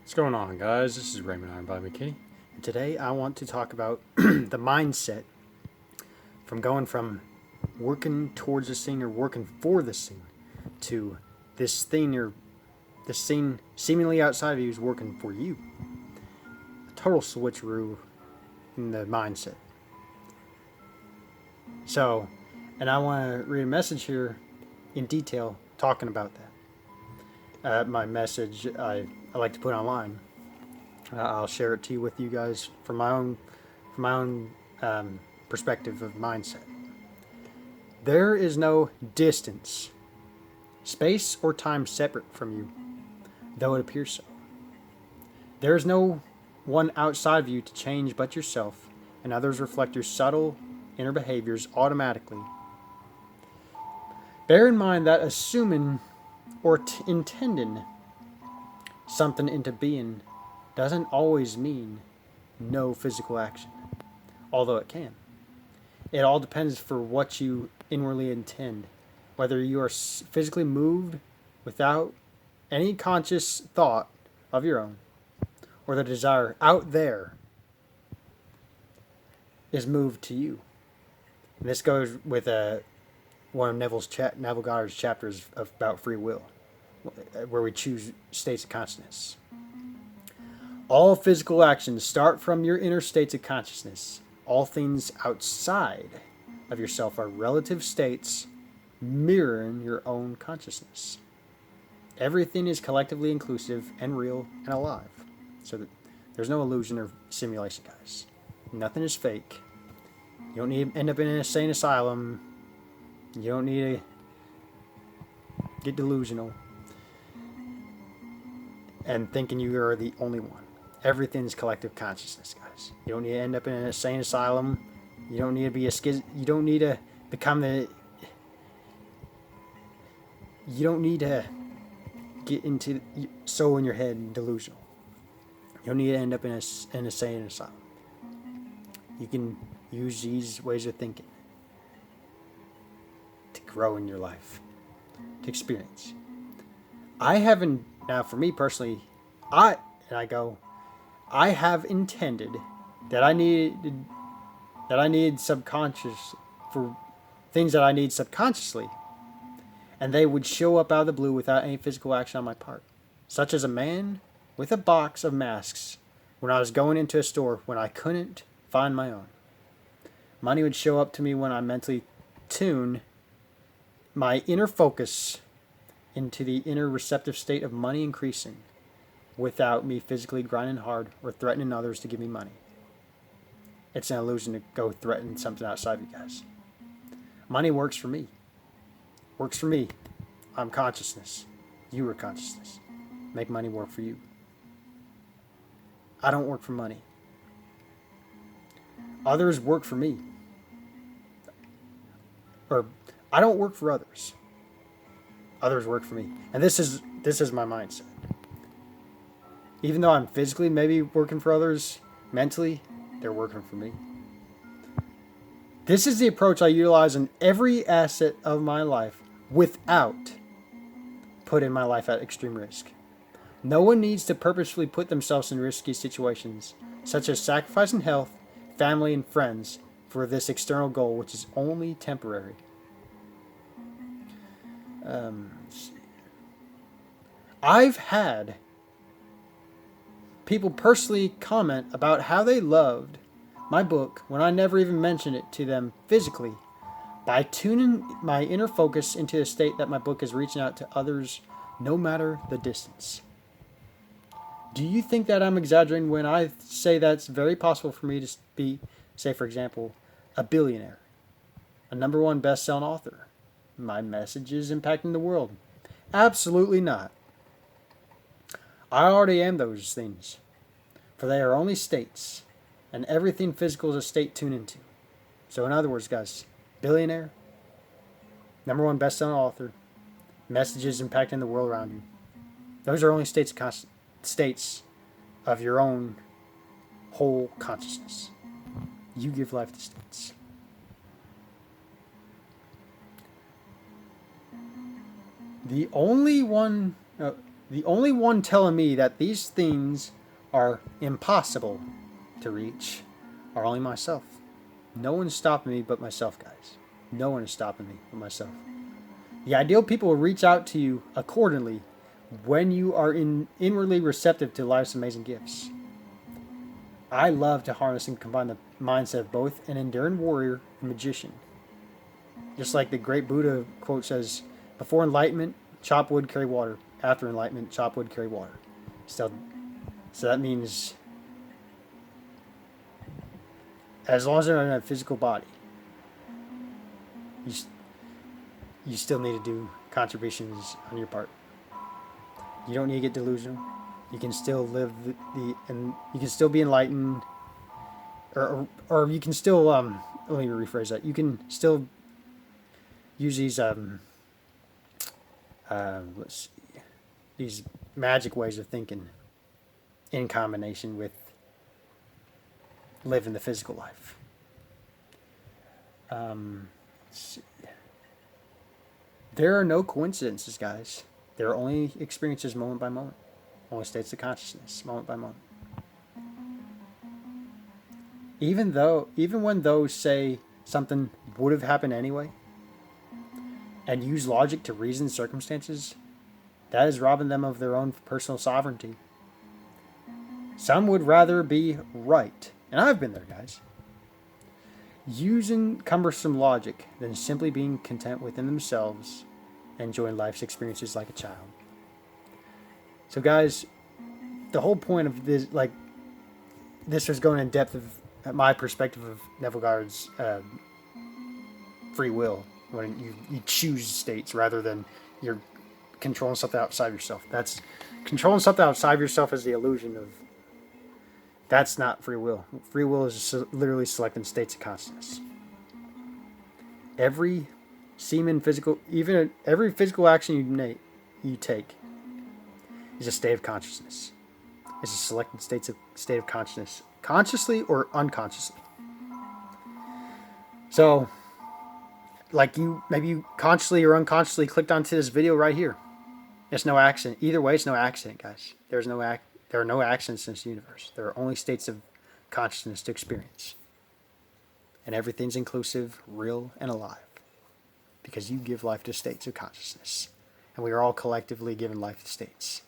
What's going on, guys? This is Raymond Iron by McKinney, and today I want to talk about the mindset from going from working towards this thing or working for this thing to this thing or this thing seemingly outside of you is working for you. A total switcheroo in the mindset. So, and I want to read a message here in detail talking about that. My message I like to put online. I'll share it to you with you guys from my own perspective of mindset. There is no distance, space, or time separate from you, though it appears so. There is no one outside of you to change but yourself, and others reflect your subtle inner behaviors automatically. Bear in mind that assuming or intending something into being doesn't always mean no physical action, although it can. It all depends for what you inwardly intend, whether you are physically moved without any conscious thought of your own, or the desire out there is moved to you. And this goes with one of Neville Goddard's chapters about free will, where we choose states of consciousness. All physical actions start from your inner states of consciousness. All things outside of yourself are relative states mirroring your own consciousness. Everything is collectively inclusive and real and alive. So that there's no illusion or simulation, guys. Nothing is fake. You don't need to end up in an insane asylum. You don't need to get delusional and thinking you are the only one. Everything's collective consciousness, guys. You don't need to end up in an insane asylum. You don't need to be you don't need to become the. You don't need to get into so in your head and delusional. You don't need to end up in an insane asylum. You can use these ways of thinking to grow in your life, to experience. I haven't now for me personally. I have intended that I needed subconscious for things that I need subconsciously, and they would show up out of the blue without any physical action on my part, such as a man with a box of masks when I was going into a store when I couldn't find my own. Money would show up to me when I mentally tune my inner focus into the inner receptive state of money increasing without me physically grinding hard or threatening others to give me money. It's an illusion to go threaten something outside of you guys. Money works for me. Works for me. I'm consciousness. You are consciousness. Make money work for you. I don't work for money. Others work for me. Or I don't work for others. Others work for me. And this is my mindset. Even though I'm physically maybe working for others, mentally, they're working for me. This is the approach I utilize in every asset of my life without putting my life at extreme risk. No one needs to purposefully put themselves in risky situations, such as sacrificing health, family, and friends for this external goal, which is only temporary. I've had people personally comment about how they loved my book when I never even mentioned it to them physically, by tuning my inner focus into the state that my book is reaching out to others no matter the distance. Do you think that I'm exaggerating when I say that's very possible for me to be, say for example, a billionaire, a #1 best-selling author? My message is impacting the world. Absolutely not. I already am those things, for they are only states, and everything physical is a state tuned into. So in other words, guys, billionaire, #1 best-selling author, messages impacting the world around you. Those are only states of your own whole consciousness. You give life to states. The only one The only one telling me that these things are impossible to reach are only myself. No one's stopping me but myself, guys. No one is stopping me but myself. The ideal people will reach out to you accordingly when you are inwardly receptive to life's amazing gifts. I love to harness and combine the mindset of both an enduring warrior and magician. Just like the great Buddha quote says, before enlightenment, chop wood, carry water. After enlightenment, chop wood, carry water. So that means as long as they're in a physical body, you still need to do contributions on your part. You don't need to get delusional. You can still live and you can still be enlightened, or you can still let me rephrase that. You can still use these these magic ways of thinking in combination with living the physical life. Let's see. There are no coincidences, guys. There are only experiences moment by moment. Only states of consciousness, moment by moment. Even when those say something would have happened anyway, and use logic to reason circumstances, that is robbing them of their own personal sovereignty. Some would rather be right, and I've been there, guys, using cumbersome logic than simply being content within themselves and enjoying life's experiences like a child. So, guys, the whole point of this, this was going in depth of my perspective of Neville Goddard's free will, when you choose states rather than you're controlling something outside of yourself. That's controlling something outside of yourself is the illusion of. That's not free will. Free will is literally selecting states of consciousness. Every every physical action you take is a state of consciousness. It's a selected state of consciousness, consciously or unconsciously. So, maybe you consciously or unconsciously clicked onto this video right here. It's no accident. Either way, it's no accident, guys. There are no accidents in this universe. There are only states of consciousness to experience. And everything's inclusive, real, and alive. Because you give life to states of consciousness. And we are all collectively given life to states.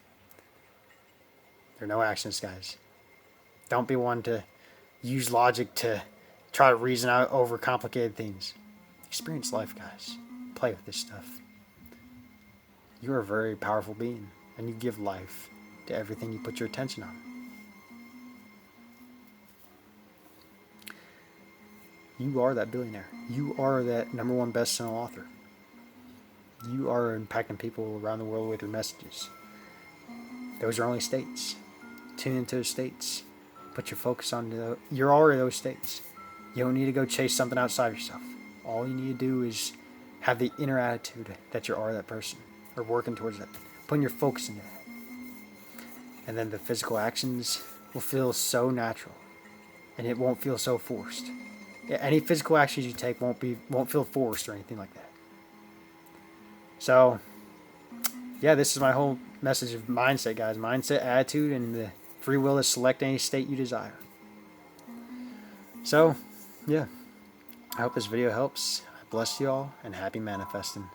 There are no accidents, guys. Don't be one to use logic to try to reason out overcomplicated things. Experience life, guys. Play with this stuff. You are a very powerful being, and you give life to everything you put your attention on. You are that billionaire. You are that #1 best-selling author. You are impacting people around the world with your messages. Those are only states. Tune into those states. Put your focus on you're already those states. You don't need to go chase something outside yourself. All you need to do is have the inner attitude that you are that person, or working towards that. Putting your focus into that. And then the physical actions will feel so natural, and it won't feel so forced. Any physical actions you take won't feel forced or anything like that. So, yeah, this is my whole message of mindset, guys. Mindset, attitude, and the free will to select any state you desire. So, yeah, I hope this video helps. I bless you all, and happy manifesting.